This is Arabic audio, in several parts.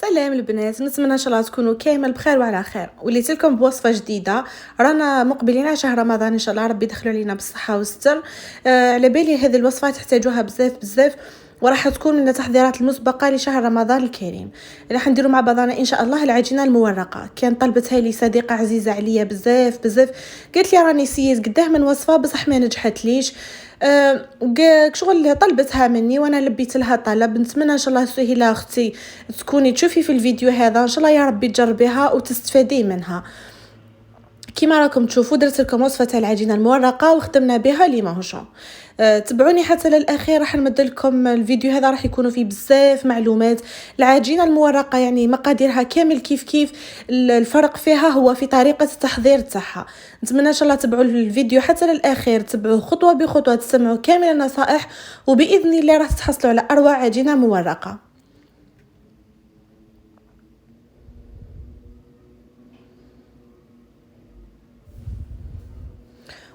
سلام البنات، نتمنى ان شاء الله تكونوا كامل بخير وعلى خير. وليت لكم بوصفه جديده. رانا مقبلين على شهر رمضان ان شاء الله، ربي يدخلوا علينا بالصحه والستر. على بالي هذه الوصفه تحتاجوها بزاف بزاف، وراح تكون من التحضيرات المسبقه لشهر رمضان الكريم. راح نديروا مع بعضنا ان شاء الله العجينه المورقه. كان طلبتها لي صديقه عزيزه عليا بزاف بزاف، قالت لي راني سيت قداه من وصفه بصح ما نجحت ليش. شغل طلبتها مني وانا لبيت لها طلب. نتمنى ان شاء الله سهيله اختي تكوني تشوفي في الفيديو هذا، ان شاء الله يا ربي تجربيها وتستفادي منها. كيما راكم تشوفوا درت لكم وصفه تاع العجينه المورقه وخدمنا بها لي ماهوشون. تبعوني حتى للاخير، راح نمد لكم الفيديو هذا، راح يكونوا فيه بزاف معلومات. العجينه المورقه يعني مقاديرها كامل كيف كيف، الفرق فيها هو في طريقه التحضير تاعها. نتمنى ان شاء الله تبعوا الفيديو حتى للاخير، تبعوا خطوه بخطوه، تسمعوا كامل النصائح، وباذن الله راح تحصلوا على اروع عجينه مورقه.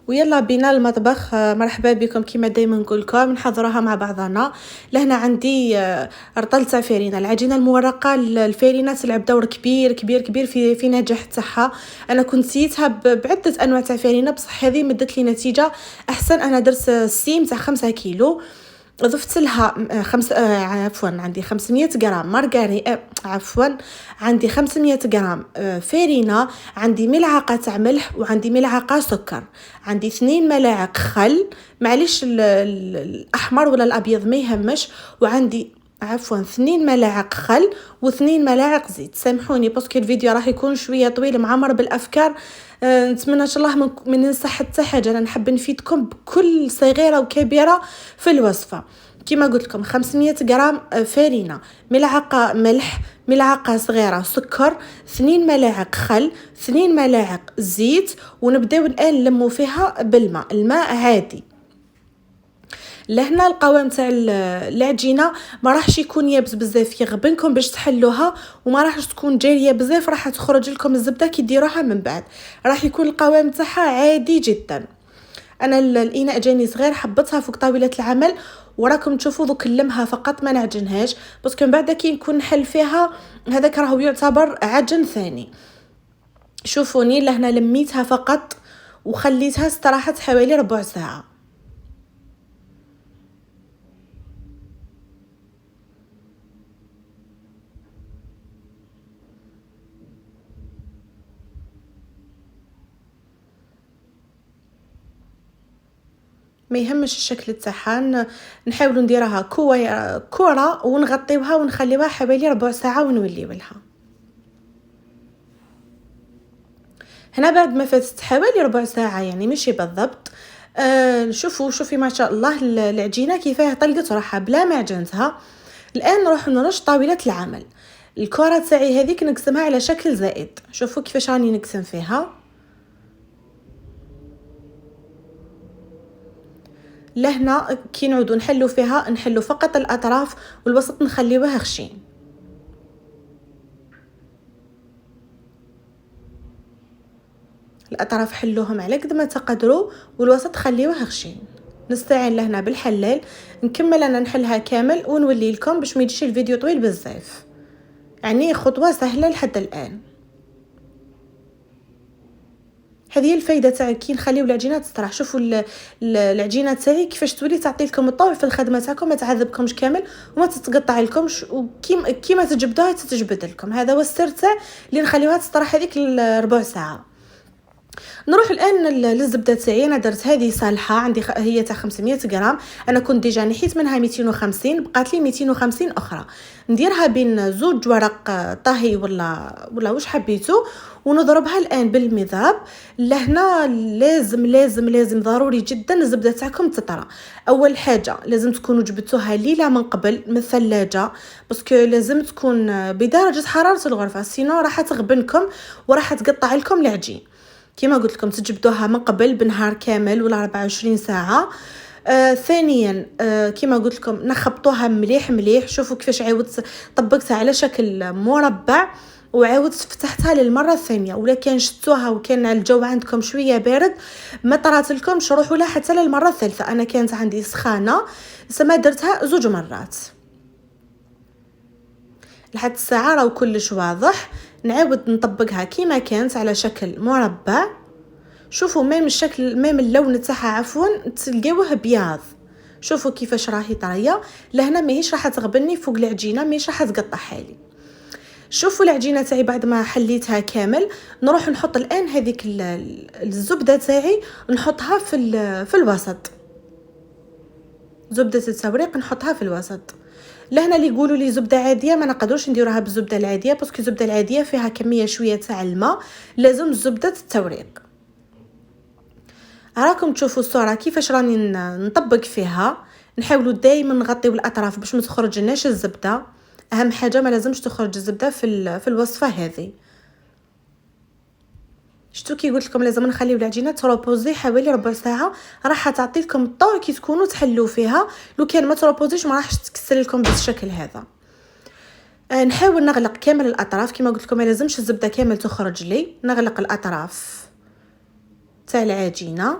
ويلا بينا المطبخ. مرحبا بكم. كما دائما نقول لكم نحضروها مع بعضنا. لهنا عندي رطل تاع فرينه. العجينه المورقه الفرينه تلعب دور كبير كبير كبير في نجاح تاعها. انا كنت سيتها بعده انواع تاع فرينه، بصح هذه مدت لي نتيجه احسن. انا درت السيم تاع 5 كيلو، ضفت لها عندي 500 غرام مارغري، عندي 500 غرام فرينه، عندي ملعقه تاع ملح، وعندي ملعقه سكر، عندي 2 ملاعق خل، معليش الاحمر ولا الابيض ما يهمش، وعندي 2 ملاعق خل و2 ملاعق زيت. سامحوني باسكو الفيديو راح يكون شويه طويل معمر بالافكار. نتمنى ان شاء الله من ننسى حتى حاجه. انا نحب نفيدكم بكل صغيره وكبيره في الوصفه. كما قلت لكم 500 غرام فرينه، ملعقه ملح، ملعقه صغيره سكر، 2 ملاعق خل، 2 ملاعق زيت، ونبداو الان نلمو فيها بالماء، الماء عادي. لهنا القوام تاع العجينه ما راحش يكون يابس بزاف يغبنكم باش تحلوها، وما راحش تكون جاريه بزاف راح تخرج لكم الزبده كي ديروها من بعد. راح يكون القوام تاعها عادي جدا. انا الاناء جاني صغير، حبطها فوق طاوله العمل، وراكم تشوفوا دوك نلمها فقط ما نعجنهاش، باسكو من بعد كي نكون نحل فيها هذاك راهو يعتبر عجن ثاني. شوفوني لهنا لميتها فقط وخليتها استراحت حوالي ربع ساعه. ما يهمش الشكل تاعها، نحاولوا نديرها كره ونغطيوها ونخليوها حوالي ربع ساعه ونوليو لها. هنا بعد ما فاتت حوالي ربع ساعه، يعني ماشي بالضبط. شوفي ما شاء الله العجينه كيفاه طلقت روحها بلا ما عجنتها. الان نروح نرش طاوله العمل. الكره تاعي هذيك نقسمها على شكل زائد. شوفوا كيفاش راني نقسم فيها. لهنا كي نعودو نحلو فيها، نحلو فقط الاطراف والوسط نخليوه خشين. الاطراف حلوهم على قد ما تقدروا، والوسط خليوه خشين. نستعين لهنا بالحلال. نكمل انا نحلها كامل ونولي لكم باش ما يجيش الفيديو طويل بزاف. يعني خطوه سهله لحد الان. هذه الفايده تاع كي نخليو العجينه تستراح. شوفوا العجينه تاعي كيفاش تولي تعطي لكم الطول في الخدمه تاعكم، ما تعذبكمش كامل وما تتقطع لكمش، وكيما تجبدوها تتجبد لكم. هذا هو السر تاع اللي نخليوها تستراح هذيك الربع ساعه. نروح الان للزبده تاعي. انا درت هذه صالحه عندي، هي تاع 500 غرام. انا كنت ديجا نحيت منها 250، بقات لي 250 اخرى. نديرها بين زوج ورق طهي ولا واش حبيتو، ونضربها الان بالمضرب. لهنا لازم لازم لازم ضروري جدا الزبده تاعكم تطرى. اول حاجه لازم تكونوا جبدتوها ليله من قبل من الثلاجه، باسكو لازم تكون بدرجه حراره الغرفه، سينو راح تغبنكم وراح تقطع لكم العجين. كما قلت لكم تجبدوها من قبل بنهار كامل ولا 24 ساعه. ثانيا كما قلت لكم نخبطوها مليح مليح. شوفوا كيفاش عاودت طبقتها على شكل مربع، وعاودت فتحتها للمره الثانيه. ولا كان شتوها وكان الجو عندكم شويه بارد، ما طرات لكمش روحوا لها حتى للمره الثالثه. انا كانت عندي سخانه سما درتها زوج مرات. لحد الساعه راهو كلش واضح. نعاود نطبقها كيما كانت على شكل مربع. شوفوا ميم الشكل ميم اللون تاعها عفوا تلقاوه بياض. شوفوا كيفاش راهي طريه. لهنا ماهيش راح تغبني فوق العجينه، ماهيش راح تقطعها لي. شوفوا العجينه تاعي بعد ما حليتها كامل، نروح نحط الان هذيك الزبده تاعي نحطها في الوسط. زبده التوريق نحطها في الوسط. لهنا اللي يقولوا لي زبده عاديه، ما نقدروش نديروها بالزبده العاديه باسكو الزبده العاديه فيها كميه شويه تاع الماء، لازم زبده التوريق. راكم تشوفوا الصوره كيفاش راني نطبق فيها. نحاولوا دائما نغطيو الاطراف باش ما تخرجناش الزبده. اهم حاجه ما لازمش تخرج الزبده في الوصفه هذه. شتو كي قلت لكم لازم نخليو العجينه تروبوزي حوالي ربع ساعه، راح تعطي لكم الطور كي تكونوا تحلوا فيها. لو كان ما تروبوزيش ما راحش تكسر لكم بالشكل هذا. نحاول نغلق كامل الاطراف كما قلت لكم، ما لازمش الزبده كامل تخرج لي. نغلق الاطراف تاع العجينه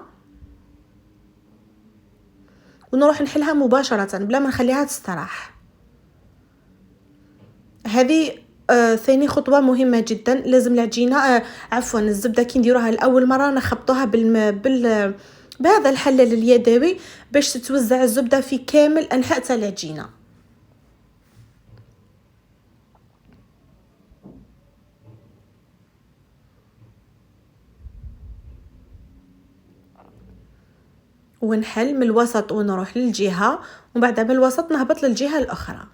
ونروح نحلها مباشره بلا ما نخليها تستراح. هذه ثاني خطوه مهمه جدا. لازم العجينه عفوا الزبده كي نديروها لاول مره نخبطوها بهذا الحلال اليدوي باش تتوزع الزبده في كامل انحاء تاع العجينه. ونحل من الوسط ونروح للجهه، ومن بعد من الوسط نهبط للجهه الاخرى.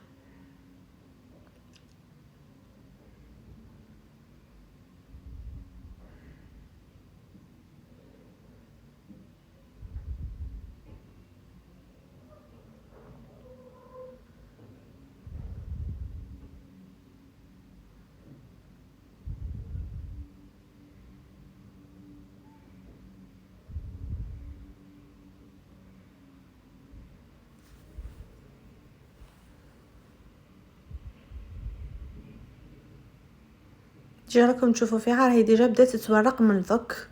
جي راكم تشوفوا فيها راهي ديجا بدات تتورق من ذك.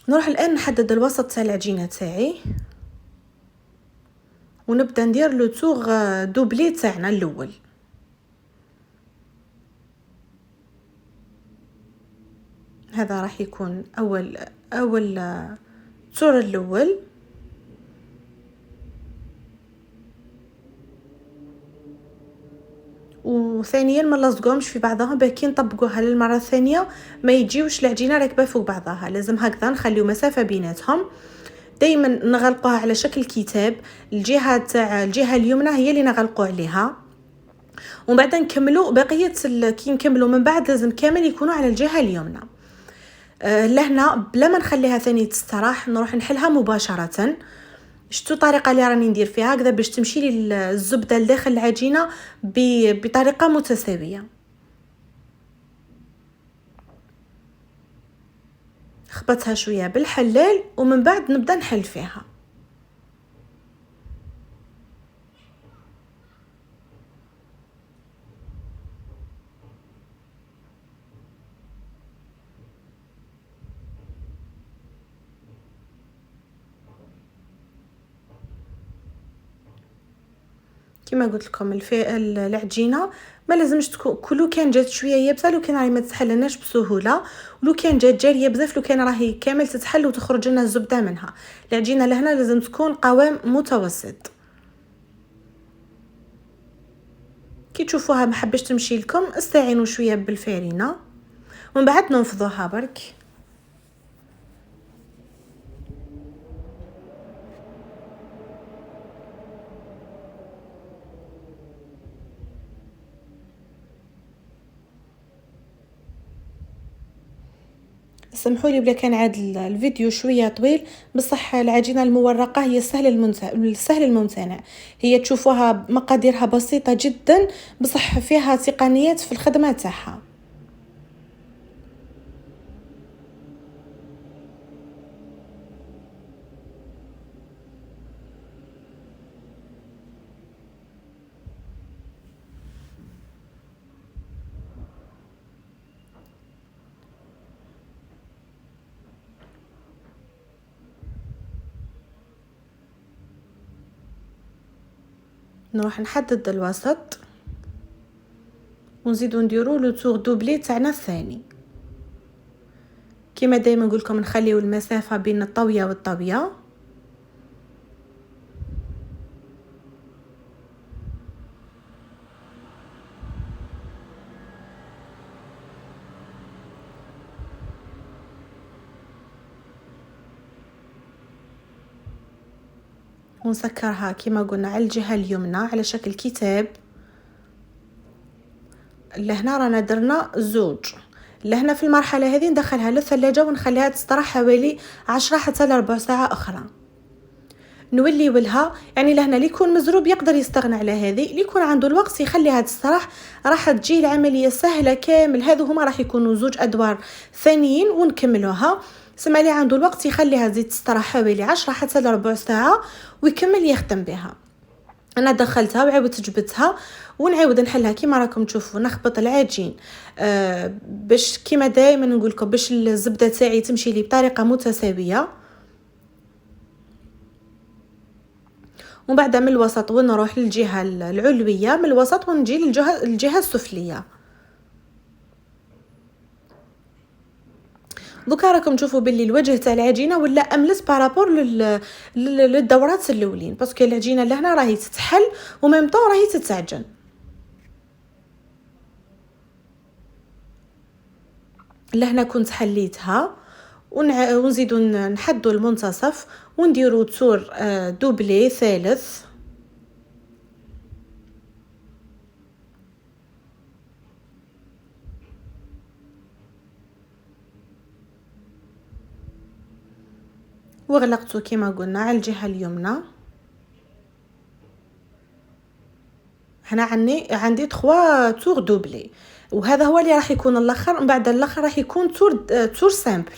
نروح الان نحدد الوسط تاع العجينه تاعي ونبدا ندير لو تور دوبلي تاعنا الاول. هذا راح يكون اول تور الاول. وثانيا ما نلصقوهمش في بعضهم باش كي نطبقوها للمره الثانيه ما يجيوش العجينه راكبه فوق بعضها. لازم هكذا نخليو مسافه بيناتهم. دائما نغلقوها على شكل كتاب. الجهه اليمنى هي اللي نغلقوا عليها، ومن بعد نكملوا بقيه كي نكملوا من بعد لازم كامل يكونوا على الجهه اليمنى. لهنا بلا ما نخليها ثاني تستراح نروح نحلها مباشره. شتو الطريقه اللي راني ندير فيها هكذا باش تمشي لي الزبده لداخل العجينه بطريقه متساويه. خبطها شويه بالحلال ومن بعد نبدا نحل فيها. كما قلت لكم العجينه ما لازمش تكون كلو كان جات شويه يابسه، لو كان راهي ما تتحلناش بسهوله، ولو كان جات جاريه بزاف، لو كان راهي كامل تتحل وتخرج لنا الزبده منها. العجينه لهنا لازم تكون قوام متوسط. كي تشوفوها ما حبش تمشي لكم استعينوا شويه بالفارينه ومن بعد ننفضوها برك. سمحوا لي بلا كان عاد الفيديو شويه طويل، بصح العجينه المورقه هي السهل الممتنع. هي تشوفوها مقاديرها بسيطه جدا بصح فيها تقنيات في الخدمه تاعها. نروح نحدد الوسط ونزيدو نديرو لو تور دوبلي تاعنا الثاني. كما دائما نقول لكم نخليو المسافه بين الطاويه والطاويه. ونسكرها كما قلنا على الجهه اليمنى على شكل كتاب. لهنا رانا درنا زوج. لهنا في المرحله هذه ندخلها للثلاجه ونخليها تستراح حوالي 10 حتى ل 4 ساعه اخرى. نولي ولها يعني لهنا اللي يكون مزروب يقدر يستغنى على هذه، اللي يكون عنده الوقت يخليها تستراح، راح تجي العمليه سهله كامل. هذو هما راح يكونوا زوج ادوار ثانيين ونكملوها. سمع لي عنده الوقت يخليها تزيد تستراح حوالي 10 حتى ل 4 ساعه ويكمل يخدم بها. انا دخلتها وعاودت جبتها ونعاود نحلها كيما راكم تشوفوا. نخبط العجين باش كيما دائما نقول لكم باش الزبده تاعي تمشي لي بطريقه متساويه. ومن بعد من الوسط ونروح للجهه العلويه، من الوسط ونجي للجهه السفليه. دوكا راكم تشوفوا باللي الوجه تاع العجينه ولا املس بارابور للدورات الاولين، باسكو العجينه لهنا راهي تتحل وميم طون راهي تتعجن. لهنا كنت حليتها ونزيدو نحدو المنتصف ونديرو تور دوبلي ثالث. وغلقته كما قلنا على الجهه اليمنى. هنا عندي 3 تور دوبلي، وهذا هو اللي راح يكون الاخر. من بعد الاخر راح يكون تور سامبل.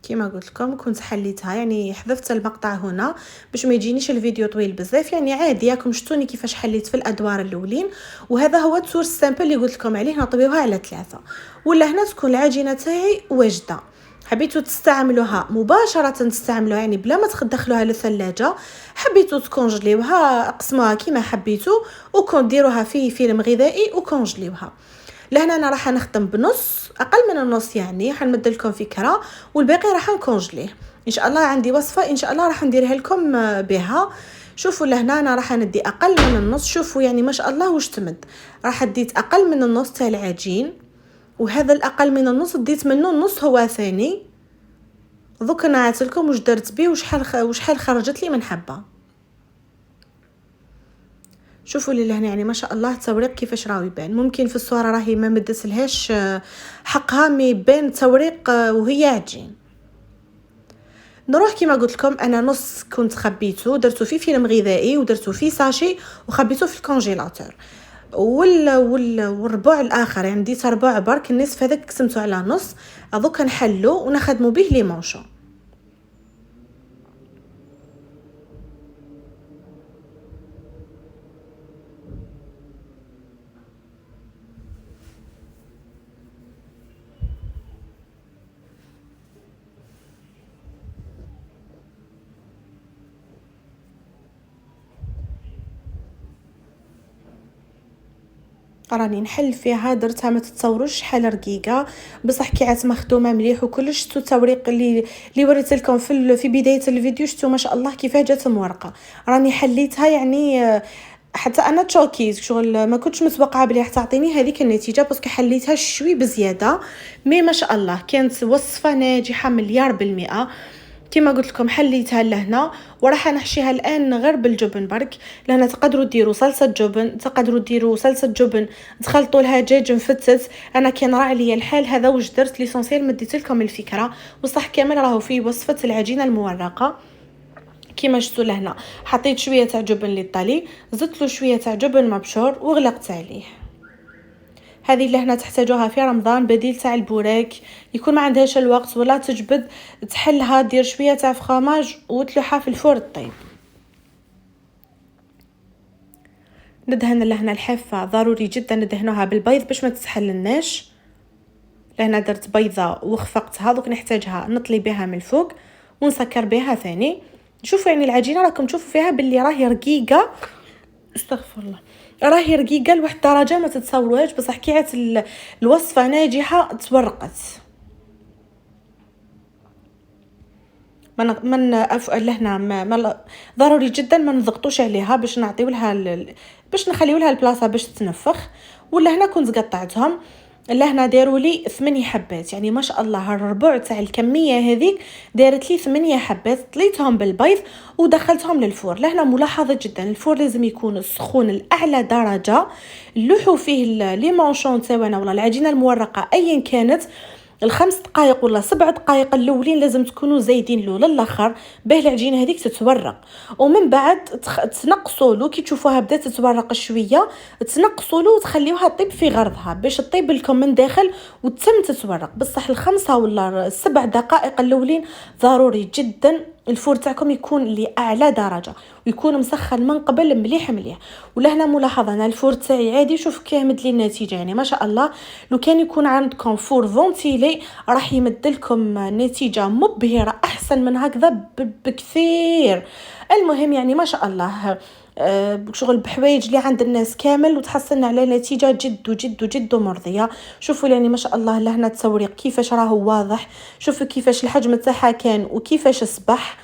كما قلت لكم كنت حليتها، يعني حذفت المقطع هنا باش ما يجينيش الفيديو طويل بزاف. يعني عادي راكم شفتوني كيفاش حليت في الادوار الاولين. وهذا هو التور سامبل اللي قلت لكم عليه، نطويوها على 3. ولا هنا تكون العجينه تاعي واجده. حبيتوا تستعملوها مباشره تستعملوها يعني بلا ما تدخلوها للثلاجه، حبيتوا تكونجليوها اقسموها كيما حبيتوا وكنديروها في فيلم غذائي وكونجليوها. لهنا انا راح نخدم بنص، اقل من النص، يعني حنمد لكم فكره، والباقي راح نكونجليه ان شاء الله. عندي وصفه ان شاء الله راح نديرها لكم بها. شوفوا لهنا انا راح ندي اقل من النص. شوفوا يعني ما شاء الله واش تمد. راح ديت اقل من النص تاع العجين، وهذا الاقل من النص ديت منه النص هو ثاني. دوك نعت لكم واش درت بيه وشحال خرجت لي من حبه. شوفوا لي لهنا يعني ما شاء الله التوريق كيفاش راهو يبان. ممكن في الصوره راهي ما مدتلهاش حقها، مي يبان التوريق وهي عجين. نروح كيما قلت لكم انا نص كنت خبيته درته في فيلم غذائي ودرته في ساشي وخبيته في الكونجيلاتور. والربع الاخر يعني ديت ربع برك، النصف هذاك قسمته على نص. دوك نحلو ونخدموا به لي مونشو. راني نحل فيها درتها ما تتصوروش شحال رقيقه، بصح كي عاد مخدومه مليح وكلش. شتو التوريق اللي وريت لكم في بدايه الفيديو، شتو ما شاء الله كيفاه جات مورقه. راني حليتها يعني حتى انا تشوكيت شغل، ما كنتش متوقعه بلي راح تعطيني هذيك النتيجه، باسكو حليتها شوي بزياده. مي ما شاء الله كانت وصفه ناجحه مليار بالمئة. كما قلت لكم حليتها لهنا وراح نحشيها الان غير بالجبن برك. لهنا تقدروا ديروا صلصه جبن، تقدروا ديروا صلصه جبن تخلطوا لها دجاج مفتت. انا كان راه عليا الحال هذا واش درت. ليسونسيال مديت لكم الفكره، وصح كامل راهو في وصفه العجينه المورقه. كيما شفتوا لهنا حطيت شويه تاع جبن للطلي، زدت له شويه تاع جبن مبشور وغلقت عليه. هذه اللي هنا تحتاجوها في رمضان، بديل تاع البوراك. يكون ما عندهاش الوقت ولا تجبد، تحلها دير شويه تاع فخاماج وتلوحها في الفور طيب. ندهن لهنا الحافه، ضروري جدا ندهنوها بالبيض باش ما تتحللناش. لهنا درت بيضه وخفقتها، دوك نحتاجها نطلي بها من الفوق ونسكر بها ثاني. شوفوا يعني العجينه راكم تشوفوا فيها باللي راهي رقيقه، استغفر الله، راهي رقيقه لواحد الدرجه ما تتصوروهاش، بصح كي عات الوصفه ناجحه تورقت. لهنا ما ضروري جدا ما نضغطوش عليها باش نعطيو لها باش نخليو لها البلاصه باش تتنفخ. ولا هنا كنت قطعتهم، لهنا داروا لي 8 حبات، يعني ما شاء الله الربع تاع الكميه هذيك دارت لي 8 حبات. طليتهم بالبيض ودخلتهم للفور. لهنا ملاحظه جدا، الفور لازم يكون سخون لاعلى درجه، نلوحوا فيه لي مونشون تاعنا ولا العجينه المورقه ايا كانت. 5 دقائق ولا 7 دقائق الاولين لازم تكونوا زايدين له للاخر باه العجينه هذيك تتورق. ومن بعد تنقصوا له كي تشوفوها بدات تتورق شويه، تنقصوا له وتخليوها طيب في غرضها باش تطيب لكم من داخل وتم تتورق. بصح 5 ولا 7 دقائق الاولين ضروري جدا الفور تاعكم يكون لاعلى درجه ويكون مسخن من قبل مليح مليح. ولهنا ملاحظه، انا الفور تاعي عادي، شوف كامد لي النتيجه، يعني ما شاء الله. لو كان يكون عندكم فور فونتيلي راح يمد لكم نتيجه مبهره احسن من هكذا بكثير. المهم يعني ما شاء الله شغل بحوايج اللي عند الناس كامل وتحصلنا على نتيجه جد جد جد مرضيه. شوفوا يعني ما شاء الله لهنا التوريق كيفاش راهو واضح، شوفوا كيفاش الحجم تاعها كان وكيفاش اصبح،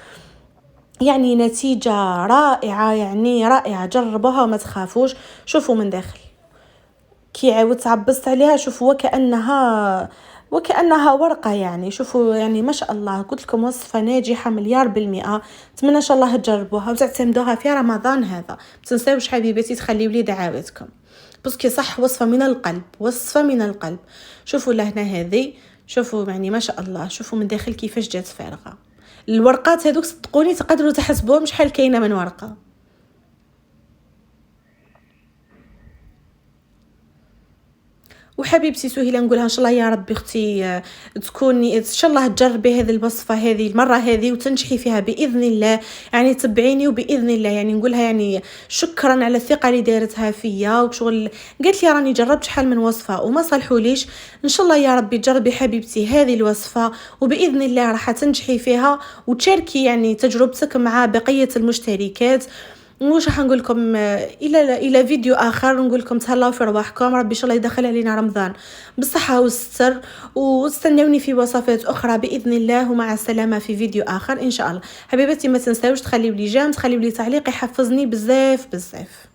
يعني نتيجه رائعه، يعني رائعه. جربوها وما تخافوش. شوفوا من داخل كي عاودت عبست عليها، شوفوا وكأنها ورقة، يعني شوفوا يعني ما شاء الله. قلت لكم وصفة ناجحة 100%. اتمنى ان شاء الله تجربوها وتعتمدوها في رمضان هذا. ما تنساوش حبيباتي تخليوا لي دعواتكم، باسكو صح وصفة من القلب، وصفة من القلب. شوفوا لهنا هذه، شوفوا يعني ما شاء الله، شوفوا من داخل كيفاش جات فارغة. الورقات هذوك صدقوني تقدروا تحسبوهم شحال كاينة من ورقة. وحبيبتي سهيله نقولها ان شاء الله يا ربي اختي تكوني ان شاء الله تجربي هذه الوصفه هذه المره هذه وتنجحي فيها باذن الله. يعني تبعيني وباذن الله يعني نقولها يعني شكرا على الثقه اللي دارتها فيا وشغل قالت لي راني جربت شحال من وصفه وما صلحوليش. ان شاء الله يا ربي تجربي حبيبتي هذه الوصفه وباذن الله راح تنجحي فيها وتشاركي يعني تجربتك مع بقيه المشتركات. واش راح نقول لكم الى فيديو اخر، نقول لكم تهلاو في رواحكم، ربي ان شاء الله يدخل علينا رمضان بالصحه والستر، واستنوني في وصفات اخرى باذن الله، ومع السلامه في فيديو اخر ان شاء الله. حبيباتي ما تنساوش تخليوا لي جيم، تخليوا لي تعليق يحفزني بزاف بزاف.